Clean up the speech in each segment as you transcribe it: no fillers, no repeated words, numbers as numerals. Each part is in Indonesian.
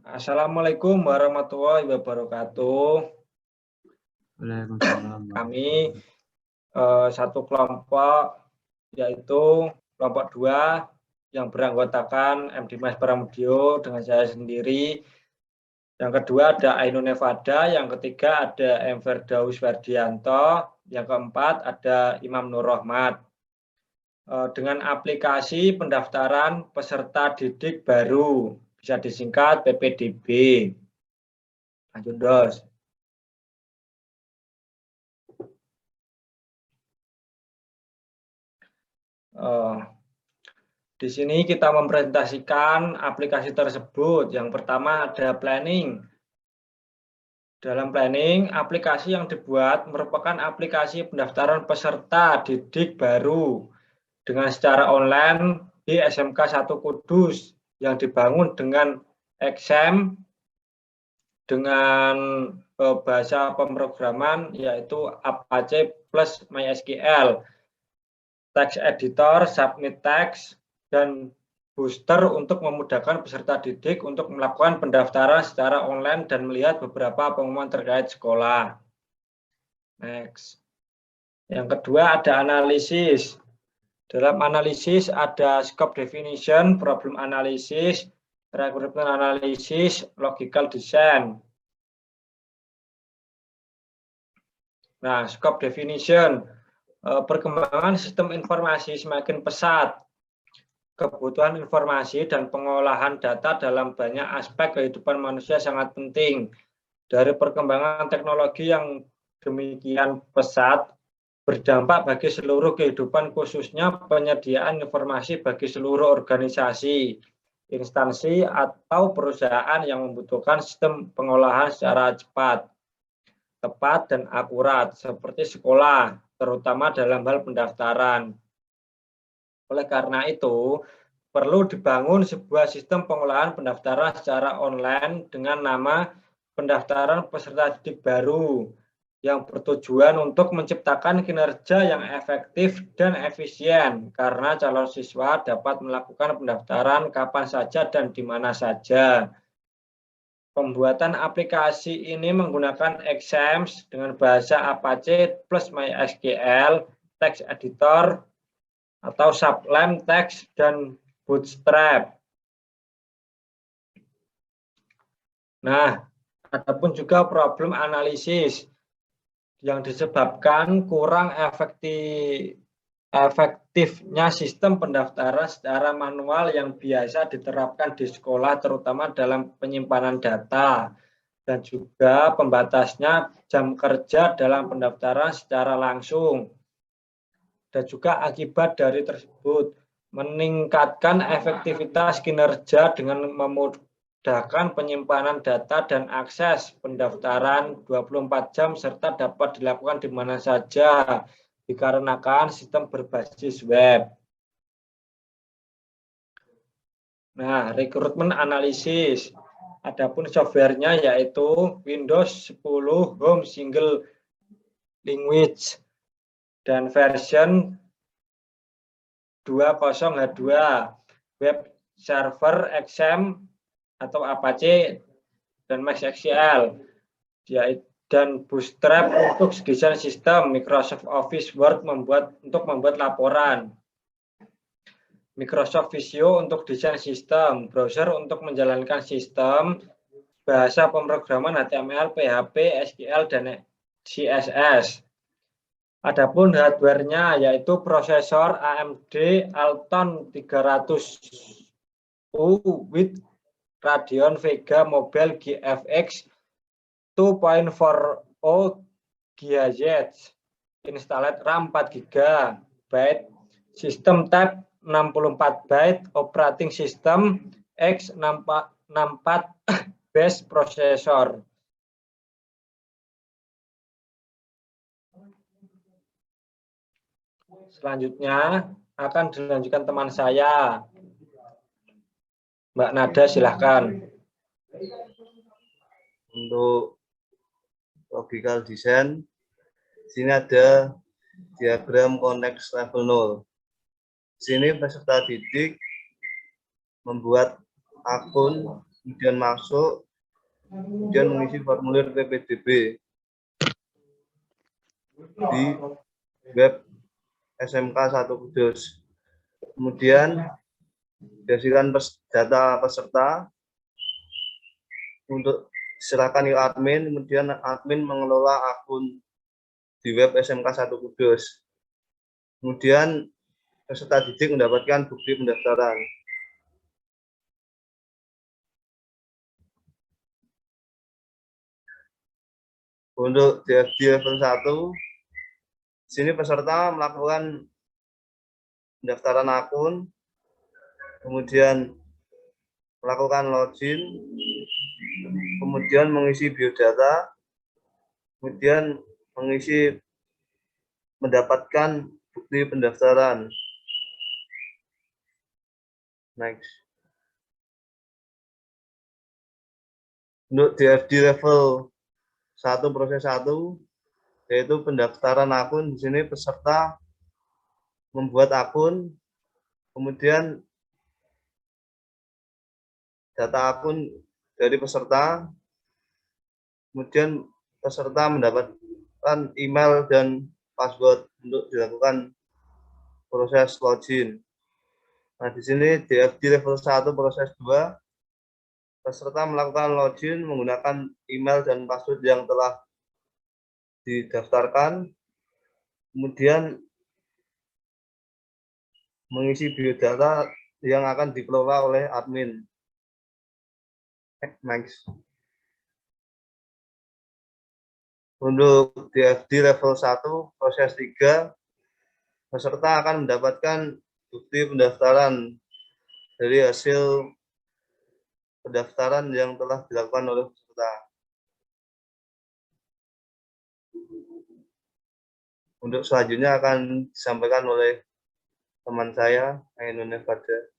Assalamualaikum warahmatullahi wabarakatuh. Waalaikumsalam. Kami satu kelompok, yaitu kelompok 2 yang beranggotakan MD Mas Pramudio dengan saya sendiri. Yang kedua ada Ainun Nevada, yang ketiga ada M. Firdaus Ferdianto, yang keempat ada Imam Nur Rahmat. Dengan aplikasi pendaftaran peserta didik baru, bisa disingkat PPDB. Lanjut, Dos. Di sini kita mempresentasikan aplikasi tersebut. Yang pertama ada planning. Dalam planning, aplikasi yang dibuat merupakan aplikasi pendaftaran peserta didik baru dengan secara online di SMK 1 Kudus yang dibangun dengan XAMPP dengan bahasa pemrograman yaitu Apache plus MySQL, text editor, submit text, dan booster untuk memudahkan peserta didik untuk melakukan pendaftaran secara online dan melihat beberapa pengumuman terkait sekolah. Next. Yang kedua ada analisis. Dalam analisis ada scope definition, problem analysis, requirement analysis, logical design. Nah, scope definition. Perkembangan sistem informasi semakin pesat. Kebutuhan informasi dan pengolahan data dalam banyak aspek kehidupan manusia sangat penting. Dari perkembangan teknologi yang demikian pesat, berdampak bagi seluruh kehidupan, khususnya penyediaan informasi bagi seluruh organisasi, instansi, atau perusahaan yang membutuhkan sistem pengolahan secara cepat, tepat, dan akurat, seperti sekolah, terutama dalam hal pendaftaran. Oleh karena itu, perlu dibangun sebuah sistem pengolahan pendaftaran secara online dengan nama pendaftaran peserta didik baru yang bertujuan untuk menciptakan kinerja yang efektif dan efisien karena calon siswa dapat melakukan pendaftaran kapan saja dan di mana saja. Pembuatan aplikasi ini menggunakan XAMPP dengan bahasa Apache plus MySQL, text editor, atau Sublime Text dan Bootstrap. Nah, adapun juga problem analisis yang disebabkan kurang efektifnya sistem pendaftaran secara manual yang biasa diterapkan di sekolah, terutama dalam penyimpanan data, dan juga pembatasnya jam kerja dalam pendaftaran secara langsung. Dan juga akibat dari tersebut, meningkatkan efektivitas kinerja dengan memudahkan penyimpanan data dan akses pendaftaran 24 jam serta dapat dilakukan di mana saja dikarenakan sistem berbasis web. Nah, rekrutmen analisis. Adapun softwarenya yaitu Windows 10 Home Single Language dan version 20H2, web server XAMPP atau Apache dan MySQL, dan Bootstrap untuk desain sistem, Microsoft Office Word untuk membuat laporan, Microsoft Visio untuk desain sistem, browser untuk menjalankan sistem, bahasa pemrograman HTML, PHP, SQL, dan CSS. Adapun hardware-nya yaitu prosesor AMD Alton 300U with Radeon Vega Mobile GFX 2.40 GHz, installed RAM 4 GB, sistem tab 64 byte, operating system x64 base processor. Selanjutnya akan dilanjutkan teman saya, Mbak Nada, silahkan. Untuk logical design, sini ada diagram konteks level 0. Sini peserta didik membuat akun kemudian masuk, kemudian mengisi formulir PPDB di web SMK 1 Kudus. Kemudian dihasilkan data peserta untuk diserahkan ke admin, kemudian admin mengelola akun di web SMK 1 Kudus. Kemudian peserta didik mendapatkan bukti pendaftaran. Untuk DFD level 1, sini peserta melakukan pendaftaran akun, kemudian melakukan login, kemudian mengisi biodata, kemudian mendapatkan bukti pendaftaran. Next. Untuk DFD level 1 proses 1, yaitu pendaftaran akun. Di sini peserta membuat akun, kemudian data akun dari peserta, kemudian peserta mendapatkan email dan password untuk dilakukan proses login. Nah, di sini DFD level 1 proses 2, peserta melakukan login menggunakan email dan password yang telah didaftarkan, kemudian mengisi biodata yang akan dikelola oleh admin. Next. Untuk DFD level 1 proses 3, peserta akan mendapatkan bukti pendaftaran dari hasil pendaftaran yang telah dilakukan oleh peserta. Untuk selanjutnya akan disampaikan oleh teman saya, Ainun Nefada.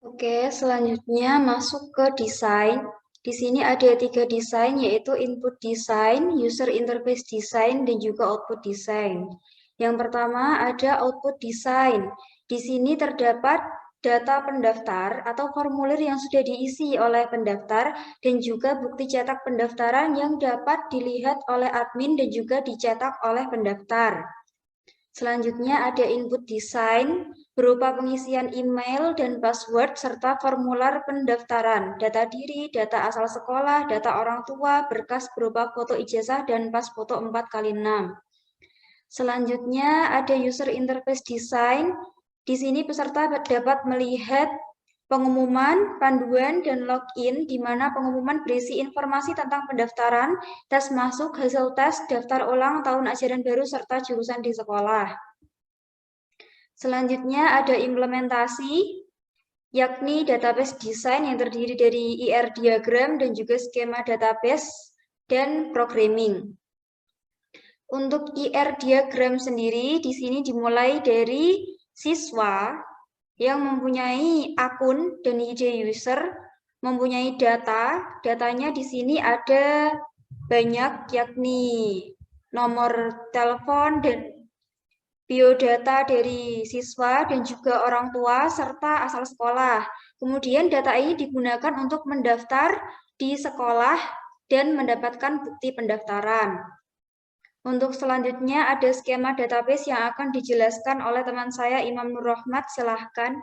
Oke, selanjutnya masuk ke desain. Di sini ada 3 desain, yaitu input design, user interface design, dan juga output design. Yang pertama ada output design. Di sini terdapat data pendaftar atau formulir yang sudah diisi oleh pendaftar dan juga bukti cetak pendaftaran yang dapat dilihat oleh admin dan juga dicetak oleh pendaftar. Selanjutnya ada input design berupa pengisian email dan password serta formular pendaftaran, data diri, data asal sekolah, data orang tua, berkas berupa foto ijazah dan pas foto 4x6. Selanjutnya ada user interface design. Di sini peserta dapat melihat pengumuman, panduan, dan login, di mana pengumuman berisi informasi tentang pendaftaran, tes masuk, hasil tes, daftar ulang, tahun ajaran baru, serta jurusan di sekolah. Selanjutnya ada implementasi, yakni database design yang terdiri dari IR diagram dan juga skema database dan programming. Untuk IR diagram sendiri, di sini dimulai dari siswa yang mempunyai akun dan ID user, mempunyai datanya di sini ada banyak, yakni nomor telepon dan biodata dari siswa dan juga orang tua serta asal sekolah. Kemudian data ini digunakan untuk mendaftar di sekolah dan mendapatkan bukti pendaftaran. Untuk selanjutnya ada skema database yang akan dijelaskan oleh teman saya Imam Nur Rahmat. Silahkan.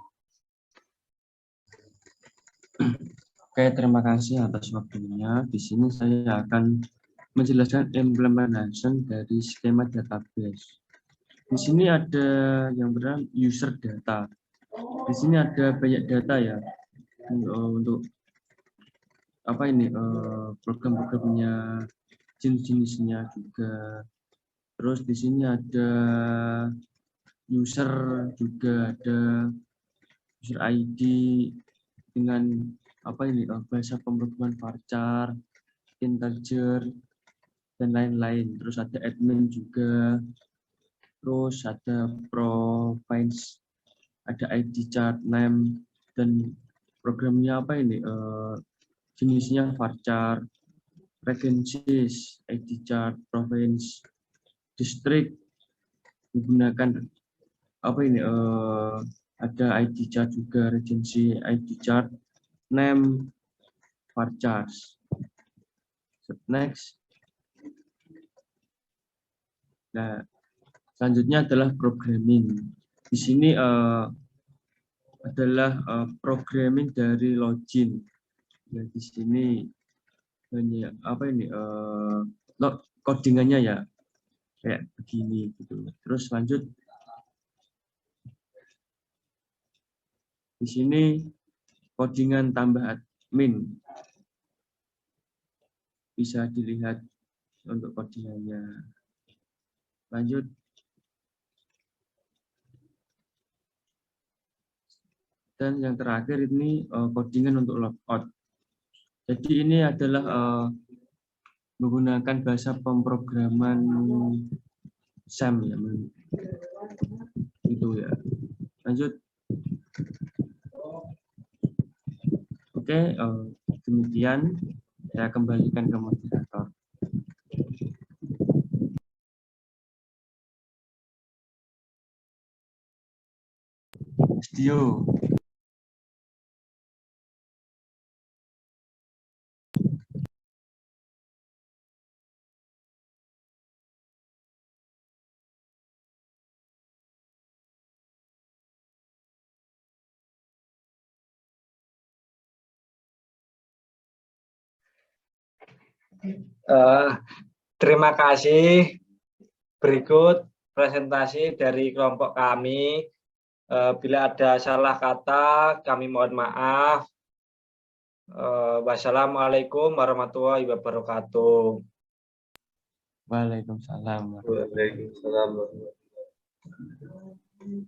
Oke, terima kasih atas waktunya. Di sini saya akan menjelaskan implementation dari skema database. Di sini ada yang bernama user data. Di sini ada banyak data ya untuk apa ini program-programnya, jenis-jenisnya juga. Terus di sini ada user juga, ada user ID dengan apa ini bahasa pemrograman varchar, integer, dan lain-lain. Terus ada admin juga. Terus ada province, ada ID chart, name, dan programnya apa ini? Jenisnya varchar, references, ID chart, province, district, menggunakan apa ini? ada ID chart juga, regency ID chart, name, varchars. Next. Nah, selanjutnya adalah programming. Di sini adalah programming dari login. Ya, di sini hanya apa ini codingannya ya kayak begini gitu. Terus lanjut di sini codingan tambah admin bisa dilihat untuk codingannya. Lanjut. Dan yang terakhir ini codingan untuk logout. Jadi ini adalah menggunakan bahasa pemrograman SAM ya, itu ya. Lanjut. Oke, demikian saya kembalikan ke moderator. Studio. Terima kasih. Berikut presentasi dari kelompok kami. Bila ada salah kata, kami mohon maaf. Wassalamualaikum warahmatullahi wabarakatuh. Waalaikumsalam. Waalaikumsalam.